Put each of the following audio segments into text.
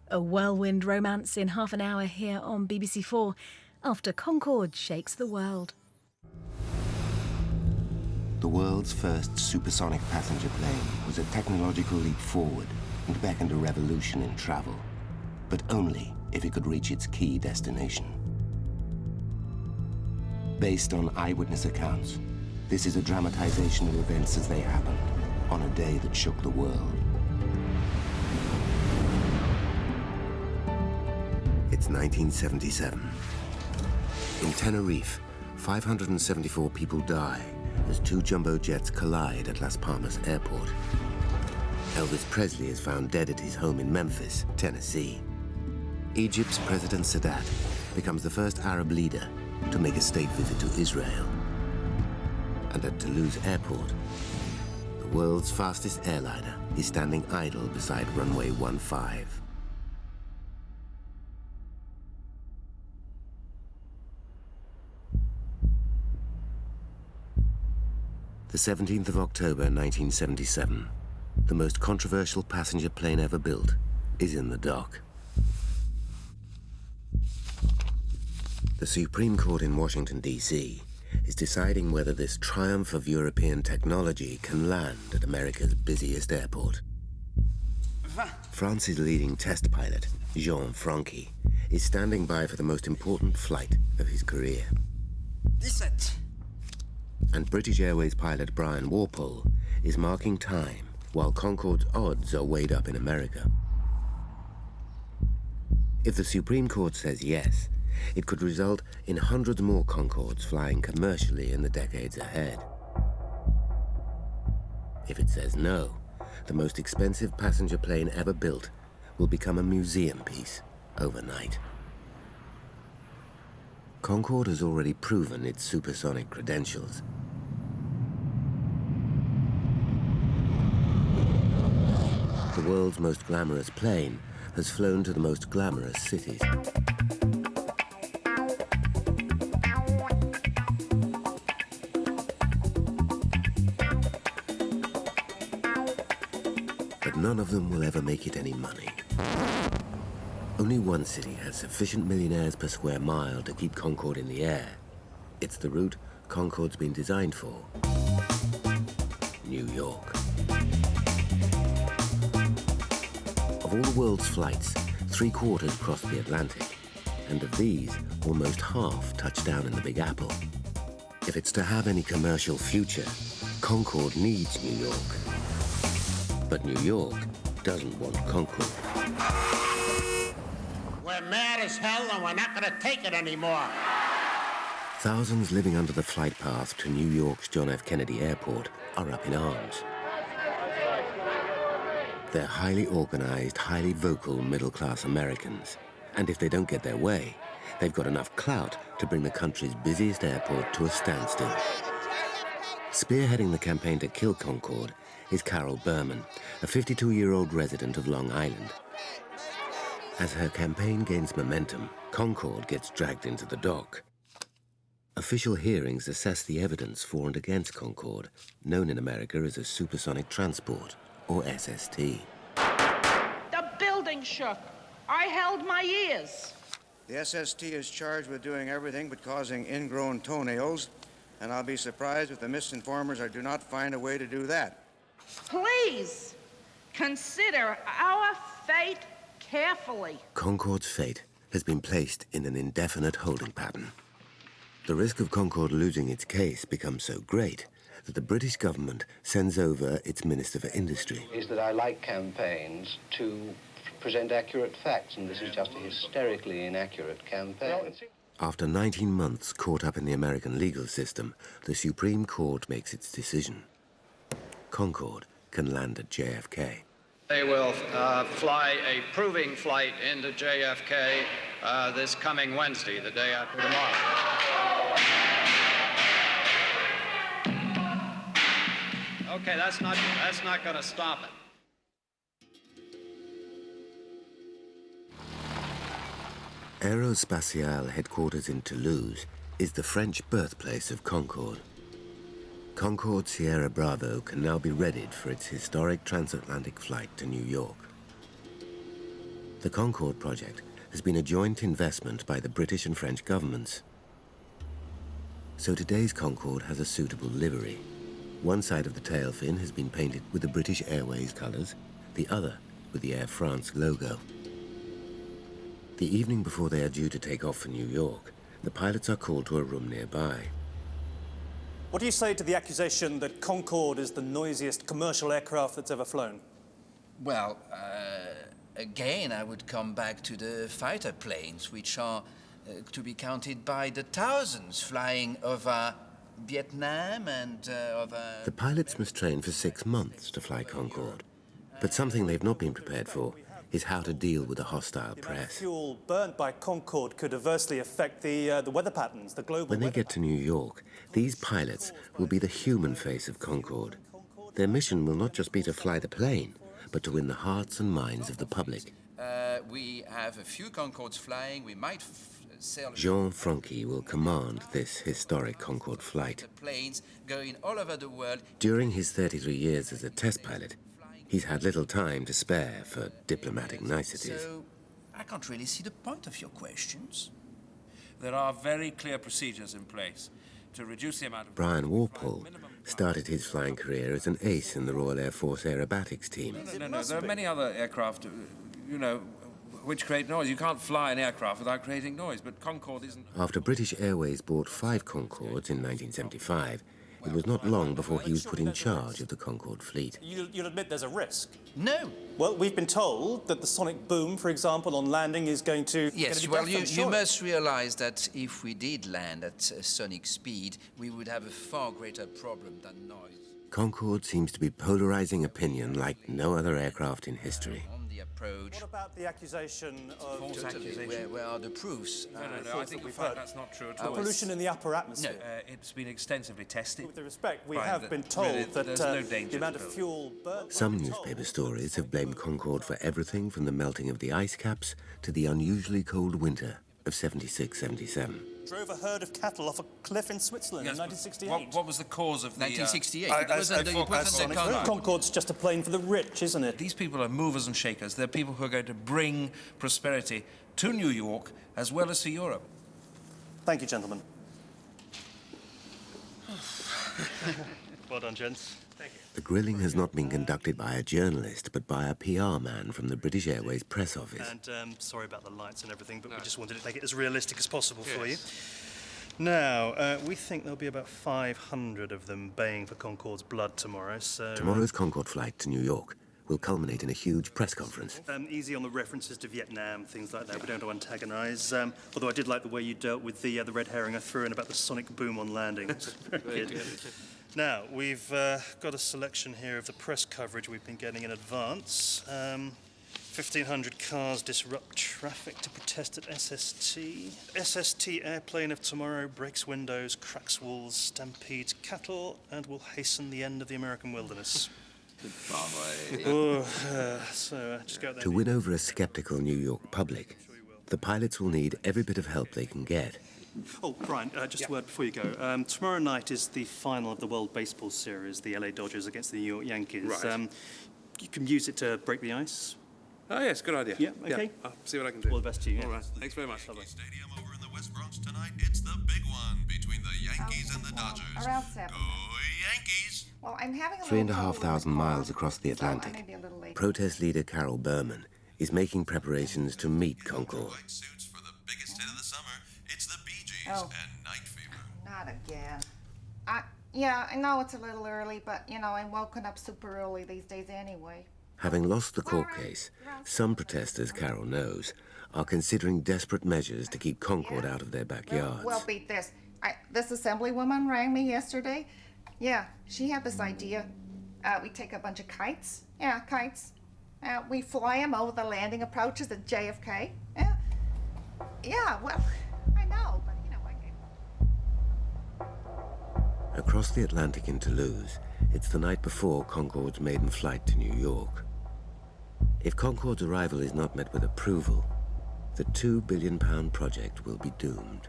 A whirlwind romance in half an hour here on BBC4 after Concorde shakes the world. The world's first supersonic passenger plane was a technological leap forward and beckoned a revolution in travel, but only if it could reach its key destination. Based on eyewitness accounts, this is a dramatization of events as they happened on a day that shook the world. It's 1977. In Tenerife, 574 people die as two jumbo jets collide at Las Palmas Airport. Elvis Presley is found dead at his home in Memphis, Tennessee. Egypt's President Sadat becomes the first Arab leader to make a state visit to Israel. And at Toulouse Airport, the world's fastest airliner is standing idle beside runway 15. The 17th of October 1977, the most controversial passenger plane ever built, is in the dock. The Supreme Court in Washington, D.C. is deciding whether this triumph of European technology can land at America's busiest airport. France's leading test pilot, Jean Franchi, is standing by for the most important flight of his career. 17. And British Airways pilot Brian Walpole is marking time while Concorde's odds are weighed up in America. If the Supreme Court says yes, it could result in hundreds more Concordes flying commercially in the decades ahead. If it says no, the most expensive passenger plane ever built will become a museum piece overnight. Concorde has already proven its supersonic credentials. The world's most glamorous plane has flown to the most glamorous cities. But none of them will ever make it any money. Only one city has sufficient millionaires per square mile to keep Concorde in the air. It's the route Concorde's been designed for: New York. Of all the world's flights, 3/4 cross the Atlantic, and of these, almost half touch down in the Big Apple. If it's to have any commercial future, Concorde needs New York. But New York doesn't want Concorde. We're mad as hell and we're not going to take it anymore. Thousands living under the flight path to New York's John F. Kennedy Airport are up in arms. They're highly organized, highly vocal middle-class Americans. And if they don't get their way, they've got enough clout to bring the country's busiest airport to a standstill. Spearheading the campaign to kill Concorde is Carol Berman, a 52-year-old resident of Long Island. As her campaign gains momentum, Concorde gets dragged into the dock. Official hearings assess the evidence for and against Concorde, known in America as a supersonic transport, or SST. The building shook. I held my ears. The SST is charged with doing everything but causing ingrown toenails, and I'll be surprised if the misinformers do not find a way to do that. Please consider our fate carefully. Concorde's fate has been placed in an indefinite holding pattern. The risk of Concorde losing its case becomes so great that the British government sends over its Minister for Industry. Is that I like campaigns to present accurate facts, and this is just a hysterically inaccurate campaign. After 19 months caught up in the American legal system, the Supreme Court makes its decision. Concorde can land at JFK. They will fly a proving flight into JFK this coming Wednesday, the day after tomorrow. Okay, that's not going to stop it. Aerospatiale headquarters in Toulouse is the French birthplace of Concorde. Concorde Sierra Bravo can now be readied for its historic transatlantic flight to New York. The Concorde project has been a joint investment by the British and French governments. So today's Concorde has a suitable livery. One side of the tail fin has been painted with the British Airways colours, the other with the Air France logo. The evening before they are due to take off for New York, the pilots are called to a room nearby. What do you say to the accusation that Concorde is the noisiest commercial aircraft that's ever flown? Well, again, I would come back to the fighter planes, which are to be counted by the thousands flying over Vietnam and over... The pilots must train for 6 months to fly Concorde. But something they've not been prepared for is how to deal with a hostile press. Fuel burnt by Concorde could adversely affect the weather patterns, the global When they get to New York, these pilots will be the human face of Concorde. Their mission will not just be to fly the plane, but to win the hearts and minds of the public. We have a few Concordes flying. We might sail... Jean Franqui will command this historic Concorde flight. The planes going all over the world. During his 33 years as a test pilot, he's had little time to spare for diplomatic niceties. So, I can't really see the point of your questions. There are very clear procedures in place to reduce the amount of... Brian Walpole started his flying career as an ace in the Royal Air Force aerobatics team. No, there are many other aircraft, you know, which create noise. You can't fly an aircraft without creating noise, but Concorde isn't... After British Airways bought 5 Concordes in 1975, it was not long before he was put in charge of the Concorde fleet. You'll admit there's a risk? No. Well, we've been told that the sonic boom, for example, on landing is going to... Yes, well, you must realize that if we did land at sonic speed, we would have a far greater problem than noise. Concorde seems to be polarizing opinion like no other aircraft in history. On the approach... What about the accusation of... False accusation. Where are the proofs? No, I think you'll find that's not true at all. Pollution in the upper atmosphere. No, it's been extensively tested. With the respect, we have been told that the amount of fuel burnt... Some newspaper stories have blamed Concorde for everything from the melting of the ice caps to the unusually cold winter of 76-77. Drove a herd of cattle off a cliff in Switzerland in 1968. What was the cause of the... 1968. It wasn't the Concorde. Concorde's just a plane for the rich, isn't it? These people are movers and shakers. They're people who are going to bring prosperity to New York as well as to Europe. Thank you, gentlemen. Well done, gents. Thank you. The grilling has not been conducted by a journalist, but by a PR man from the British Airways press office. And sorry about the lights and everything, but we just wanted to make it as realistic as possible for you. Now, we think there'll be about 500 of them baying for Concorde's blood tomorrow, so... Tomorrow's Concorde flight to New York will culminate in a huge press conference. Easy on the references to Vietnam, things like that. We don't want to antagonise. Although I did like the way you dealt with the red herring I threw in about the sonic boom on landing. Very good. Now, we've got a selection here of the press coverage we've been getting in advance. 1,500 cars disrupt traffic to protest at SST. SST airplane of tomorrow breaks windows, cracks walls, stampedes cattle, and will hasten the end of the American wilderness. Just go there. To win over a skeptical New York public, the pilots will need every bit of help they can get. Oh, Brian, just a word before you go. Tomorrow night is the final of the World Baseball Series, the LA Dodgers against the New York Yankees. Right. You can use it to break the ice. Oh, yes, good idea. Yeah, okay. Yeah, I'll see what I can do. All the best to you. All right, thanks very much. Stadium over in the West Bronx tonight. It's the big one between the Yankees and the Dodgers. Around 7. Go Yankees! Well, I'm having 3,500 miles across the Atlantic, protest leader Carol Berman is making preparations to meet Concorde. White suits for the biggest hit of the summer. It's the Bee Gees and Night Fever. Not again. Yeah, I know it's a little early, but, you know, I'm woken up super early these days anyway. Having lost the court case, some protesters, Carol knows, are considering desperate measures to keep Concorde out of their backyards. Well, beat this. This assemblywoman rang me yesterday. Yeah, she had this idea. We take a bunch of kites. Yeah, kites. We fly them over the landing approaches at JFK. Yeah, well, I know, but, you know, Across the Atlantic in Toulouse, it's the night before Concorde's maiden flight to New York. If Concorde's arrival is not met with approval, the £2 billion project will be doomed.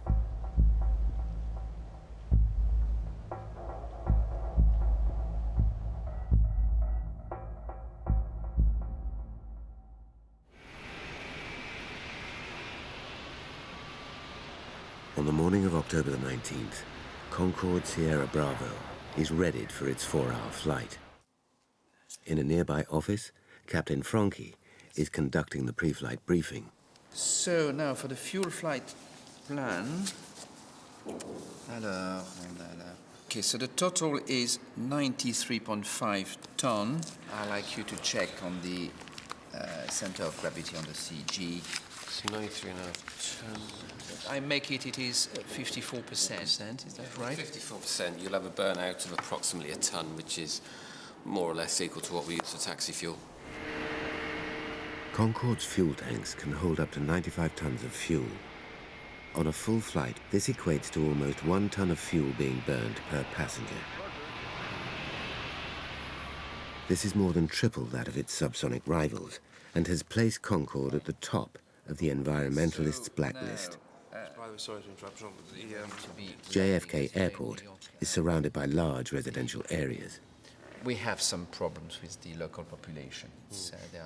On the morning of October the 19th, Concorde Sierra Bravo is readied for its 4-hour flight. In a nearby office, Captain Franke is conducting the pre-flight briefing. So now for the fuel flight plan. Alors. Okay, so the total is 93.5 ton. I'd like you to check on the center of gravity on the CG. It's 93.5 tons. I make it is 54%, is that right? 54%. You'll have a burnout of approximately a ton, which is more or less equal to what we use for taxi fuel. Concorde's fuel tanks can hold up to 95 tons of fuel. On a full flight, this equates to almost 1 ton of fuel being burned per passenger. This is more than triple that of its subsonic rivals and has placed Concorde at the top of the environmentalists' blacklist. Sorry to interrupt, JFK Airport is surrounded by large residential areas. We have some problems with the local population.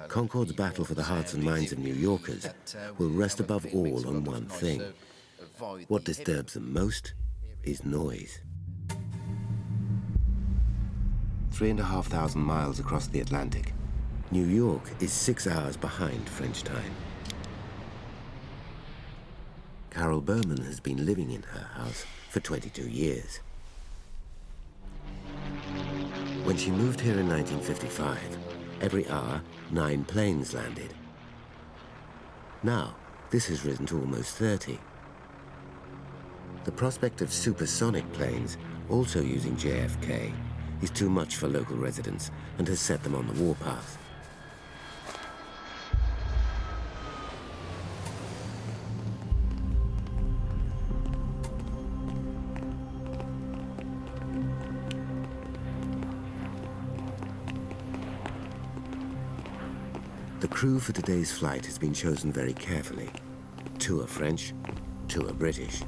Concorde's battle for the hearts and minds of New Yorkers will rest above all on one thing. What disturbs them most is noise. 3,500 miles across the Atlantic, New York is 6 hours behind French time. Carol Berman has been living in her house for 22 years. When she moved here in 1955, every hour, 9 planes landed. Now, this has risen to almost 30. The prospect of supersonic planes, also using JFK, is too much for local residents and has set them on the warpath. The crew for today's flight has been chosen very carefully. 2 are French, 2 are British.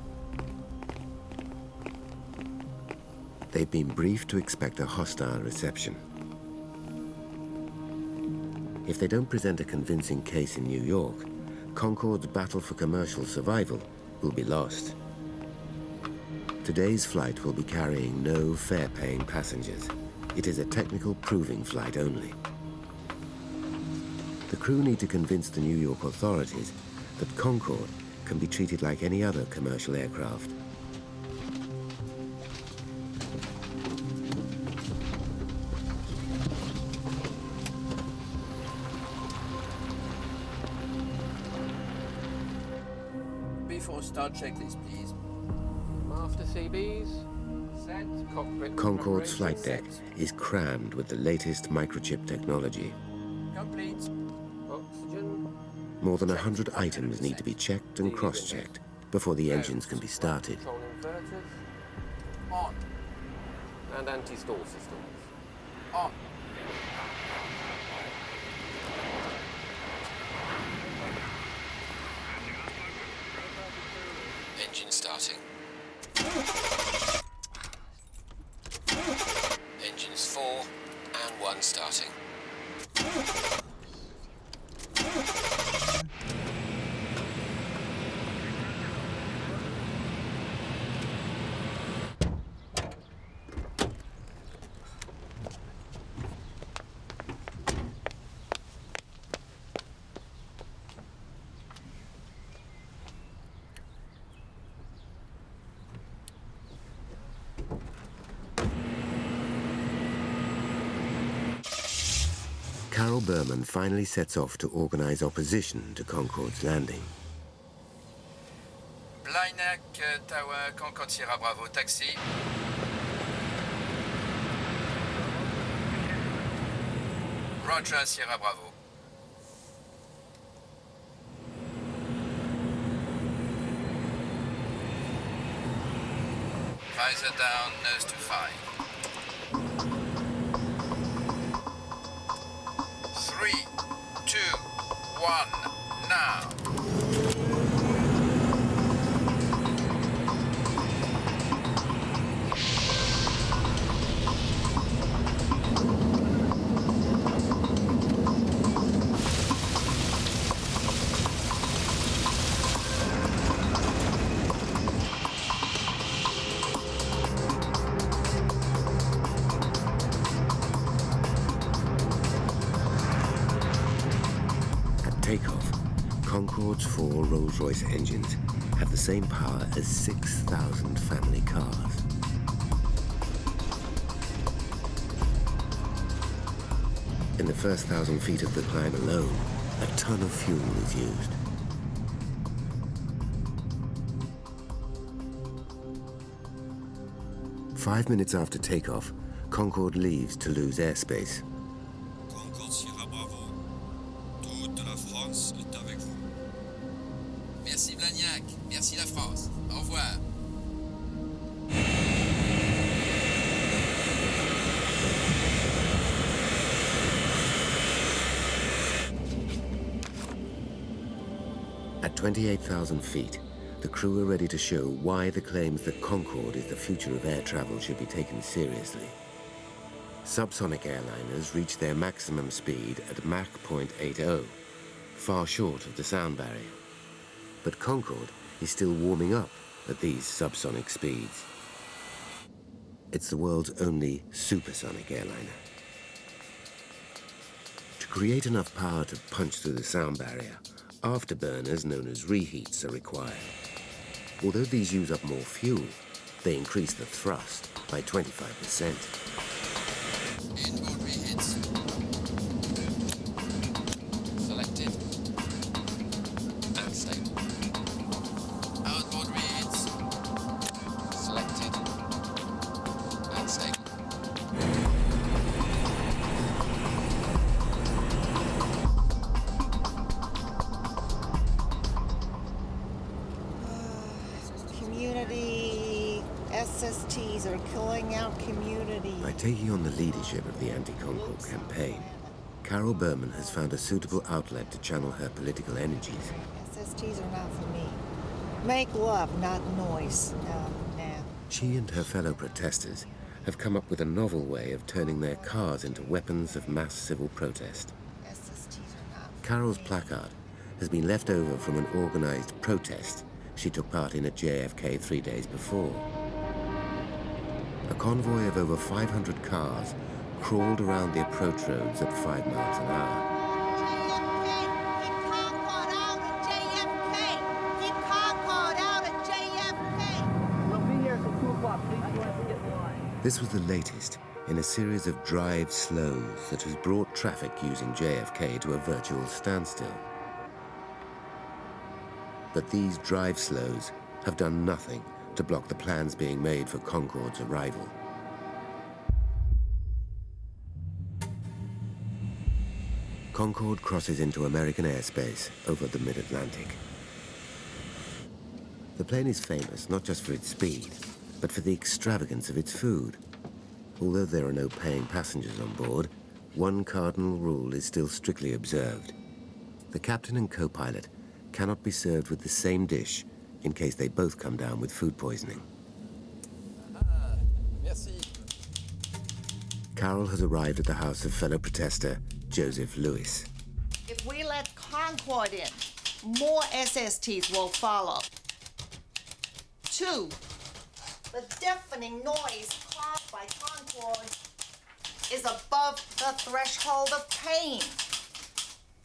They've been briefed to expect a hostile reception. If they don't present a convincing case in New York, Concorde's battle for commercial survival will be lost. Today's flight will be carrying no fare-paying passengers. It is a technical proving flight only. The crew need to convince the New York authorities that Concorde can be treated like any other commercial aircraft. Before start, checklist, please. Master CBs, set, cockpit. Concorde's flight deck is crammed with the latest microchip technology. Complete. Oxygen. More than 100 items need to be checked and cross-checked before the engines can be started. Control inverters. On. And anti-stall systems. On. Engine starting. Engines 4 and 1 starting. Carol Berman finally sets off to organize opposition to Concorde's landing. Blynack Tower, Concorde Sierra Bravo, taxi. Roger, Sierra Bravo. Visor down, nose to 5. 3, 2, 1, now. Concorde's 4 Rolls-Royce engines have the same power as 6,000 family cars. In the first 1,000 feet of the climb alone, a ton of fuel is used. Five minutes after takeoff, Concorde leaves to lose airspace. Concorde Sierra Bravo. Toute la France est avec vous. Merci Blagnac, merci la France. Au revoir. At 28,000 feet, the crew are ready to show why the claims that Concorde is the future of air travel should be taken seriously. Subsonic airliners reach their maximum speed at Mach 0.80, far short of the sound barrier. But Concorde is still warming up at these subsonic speeds. It's the world's only supersonic airliner. To create enough power to punch through the sound barrier, afterburners known as reheats are required. Although these use up more fuel, they increase the thrust by 25%. Inboard reheats. Selected. And saved. Outboard reheats. Selected. And saved. Community SSTs are killing out community. By taking on the leadership of the anti-Concorde campaign, Carol Berman has found a suitable outlet to channel her political energies. SSTs are not for me. Make love, not noise. No. She and her fellow protesters have come up with a novel way of turning their cars into weapons of mass civil protest. Carol's placard has been left over from an organized protest she took part in at JFK 3 days before. A convoy of over 500 cars crawled around the approach roads at 5 miles an hour. This was the latest in a series of drive slows that has brought traffic using JFK to a virtual standstill. But these drive slows have done nothing to block the plans being made for Concorde's arrival. Concorde crosses into American airspace over the mid-Atlantic. The plane is famous not just for its speed, but for the extravagance of its food. Although there are no paying passengers on board, one cardinal rule is still strictly observed. The captain and co-pilot cannot be served with the same dish in case they both come down with food poisoning. Merci. Carol has arrived at the house of fellow protester Joseph Lewis. If we let Concorde in, more SSTs will follow. 2, the deafening noise caused by Concorde is above the threshold of pain.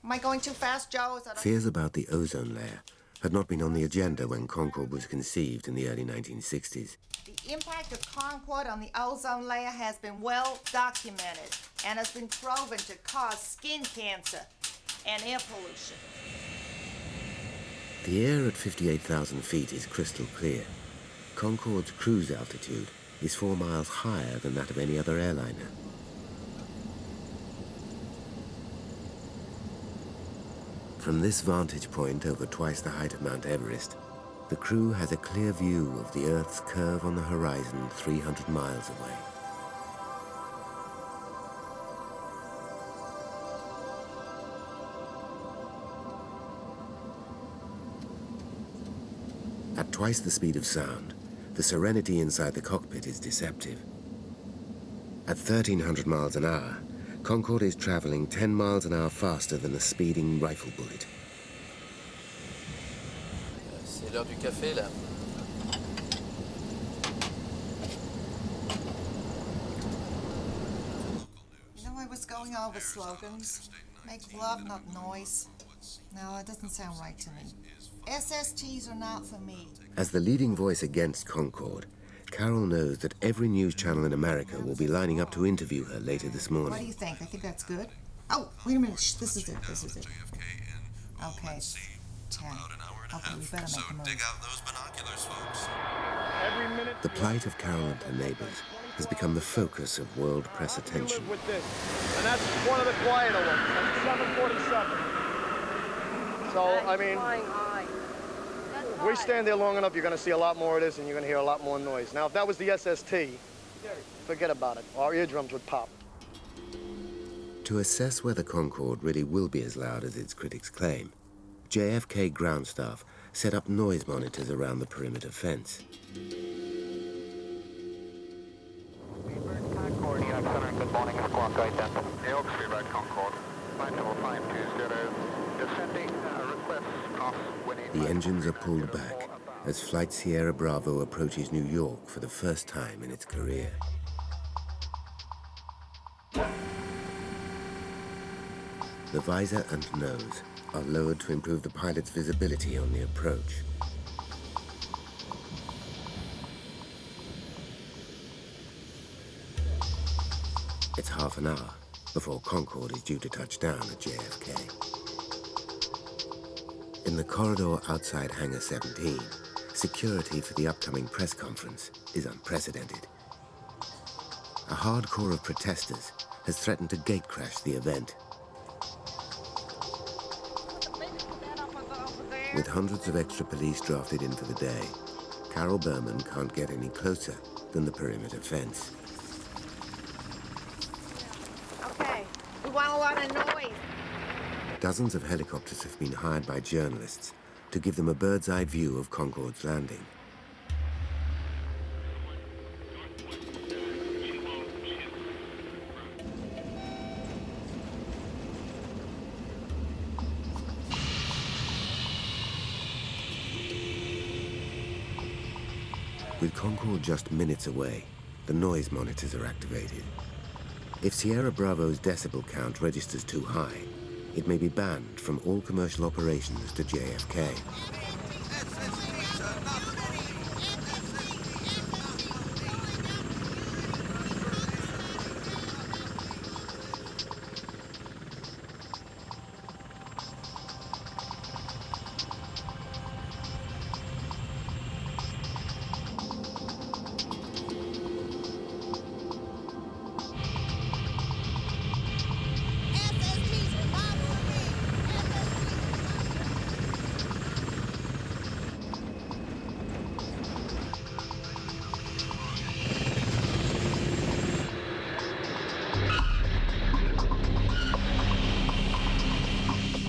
Am I going too fast, Joe? Fears about the ozone layer had not been on the agenda when Concorde was conceived in the early 1960s. The impact of Concorde on the ozone layer has been well documented and has been proven to cause skin cancer and air pollution. The air at 58,000 feet is crystal clear. Concorde's cruise altitude is 4 miles higher than that of any other airliner. From this vantage point over twice the height of Mount Everest, the crew has a clear view of the Earth's curve on the horizon 300 miles away. At twice the speed of sound, the serenity inside the cockpit is deceptive. At 1,300 miles an hour, Concorde is traveling 10 miles an hour faster than a speeding rifle bullet. C'est l'heure du café, là. You know, I was going over slogans. Make love, not noise. No, it doesn't sound right to me. SSTs are not for me. As the leading voice against Concorde, Carol knows that every news channel in America will be lining up to interview her later this morning. What do you think? I think that's good. Oh, wait a minute. Shh, this is it. This is it. Okay, it's 10. Okay, we better make a move. Dig out those binoculars, folks. The plight of Carol and her neighbors has become the focus of world press attention. With this. And that's one of the quieter ones. That's 747. So, I mean, if we stand there long enough, you're going to see a lot more of this and you're going to hear a lot more noise. Now, if that was the SST, forget about it. Our eardrums would pop. To assess whether Concorde really will be as loud as its critics claim, JFK ground staff set up noise monitors around the perimeter fence. Concorde, New York Center, good morning, squawk right then. New York, Freeride Concorde, flight level 520, descending, request cross Winnie. The engines are pulled back as Flight Sierra Bravo approaches New York for the first time in its career. The visor and nose are lowered to improve the pilot's visibility on the approach. It's half an hour before Concorde is due to touch down at JFK. In the corridor outside Hangar 17, security for the upcoming press conference is unprecedented. A hardcore of protesters has threatened to gatecrash the event. With hundreds of extra police drafted in for the day, Carol Berman can't get any closer than the perimeter fence. Okay, we want a lot of noise. Dozens of helicopters have been hired by journalists to give them a bird's-eye view of Concorde's landing. With Concorde just minutes away, the noise monitors are activated. If Sierra Bravo's decibel count registers too high, it may be banned from all commercial operations to JFK.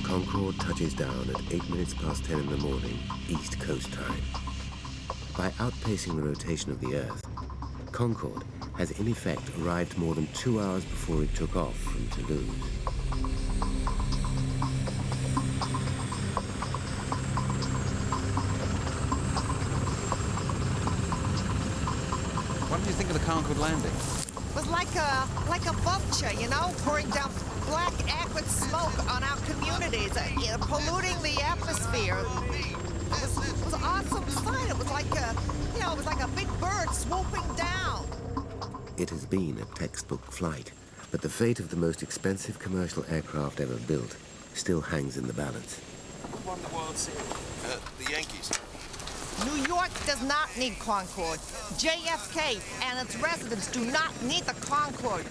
Concorde touches down at 8 minutes past 10 in the morning, East Coast time. By outpacing the rotation of the Earth, Concorde has in effect arrived more than 2 hours before it took off from Toulouse. What did you think of the Concorde landing? It was like a vulture, you know, pouring down black acrid smoke on our communities, polluting the atmosphere. It was an awesome sight. It was like it was like a big bird swooping down. It has been a textbook flight, but the fate of the most expensive commercial aircraft ever built still hangs in the balance. Who won the World Series? The Yankees. New York does not need Concorde. JFK and its residents do not need the Concorde.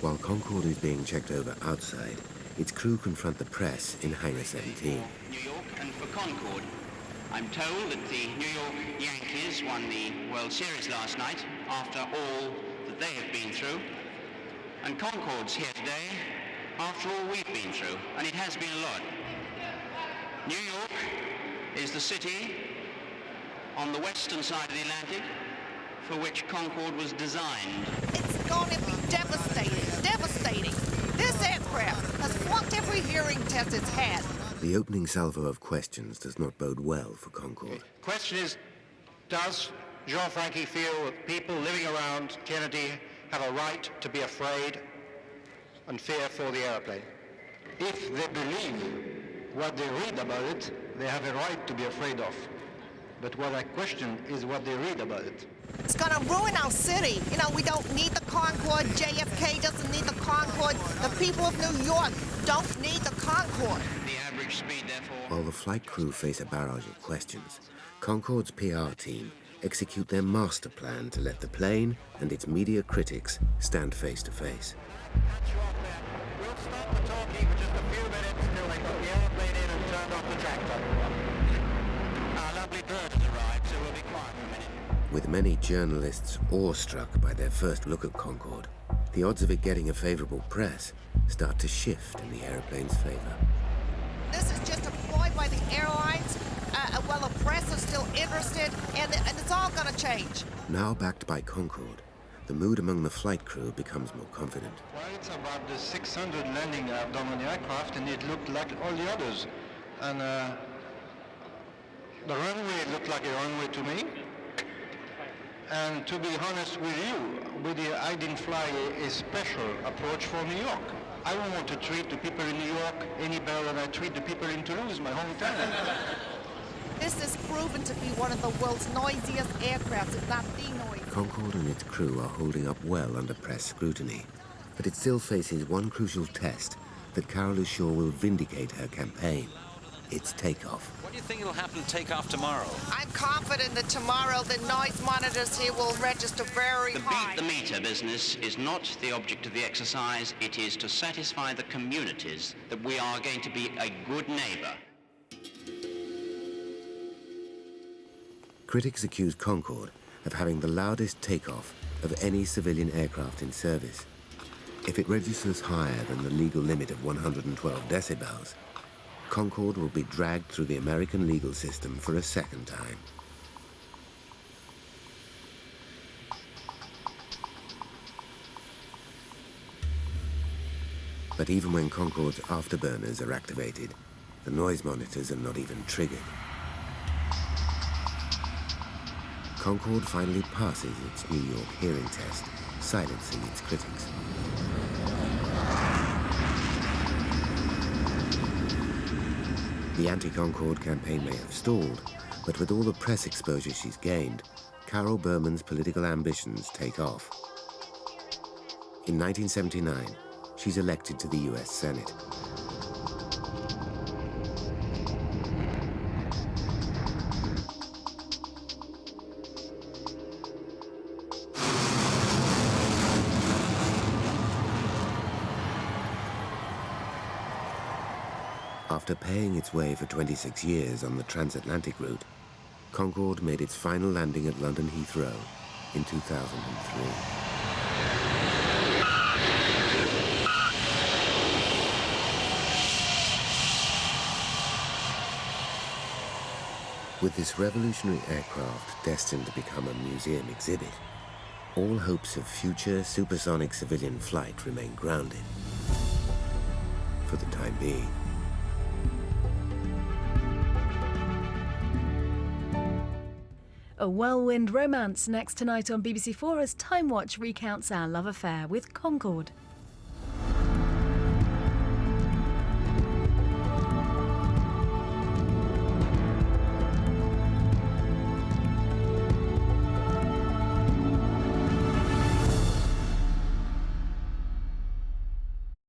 While Concorde is being checked over outside, its crew confront the press in Hangar 17. New York and for Concorde. I'm told that the New York Yankees won the World Series last night after all that they have been through. And Concorde's here today after all we've been through, and it has been a lot. New York is the city on the western side of the Atlantic for which Concorde was designed. It's going to be devastating. This aircraft has flunked every hearing test it's had. The opening salvo of questions does not bode well for Concorde. The question is, does Jean-Franchi feel that people living around Kennedy have a right to be afraid and fear for the airplane? If they believe what they read about it, they have a right to be afraid of. But what I question is what they read about it. It's gonna ruin our city. You know, we don't need the Concorde. JFK doesn't need the Concorde. The people of New York don't need the Concorde. The average speed, therefore... While the flight crew face a barrage of questions, Concorde's PR team execute their master plan to let the plane and its media critics stand face to face. We'll stop the talking for just a few minutes till they put the airplane in and turned off the tractor. Our lovely bird has arrived, so we'll be quiet for a minute. With many journalists awestruck by their first look at Concorde, the odds of it getting a favorable press start to shift in the airplane's favor. This is just a ploy by the airlines. Well, the press is still interested, and it's all gonna change. Now backed by Concorde, the mood among the flight crew becomes more confident. Well, it's about the 600 landing I've done on the aircraft, and it looked like all the others. And the runway looked like a runway to me. And to be honest with you, I didn't fly a special approach for New York. I don't want to treat the people in New York any better than I treat the people in Toulouse, my hometown. This is proven to be one of the world's noisiest aircrafts, if not the noisiest. Concorde and its crew are holding up well under press scrutiny, but it still faces one crucial test that Carol is sure will vindicate her campaign: its takeoff. What do you think will happen takeoff tomorrow? I'm confident that tomorrow the noise monitors here will register very high. The beat the meter business is not the object of the exercise. It is to satisfy the communities that we are going to be a good neighbor. Critics accuse Concorde of having the loudest takeoff of any civilian aircraft in service. If it registers higher than the legal limit of 112 decibels, Concorde will be dragged through the American legal system for a second time. But even when Concorde's afterburners are activated, the noise monitors are not even triggered. Concorde finally passes its New York hearing test, silencing its critics. The anti-Concorde campaign may have stalled, but with all the press exposure she's gained, Carol Berman's political ambitions take off. In 1979, she's elected to the US Senate. After paying its way for 26 years on the transatlantic route, Concorde made its final landing at London Heathrow in 2003. With this revolutionary aircraft destined to become a museum exhibit, all hopes of future supersonic civilian flight remain grounded. For the time being. A whirlwind romance next tonight on BBC4 as Time Watch recounts our love affair with Concorde.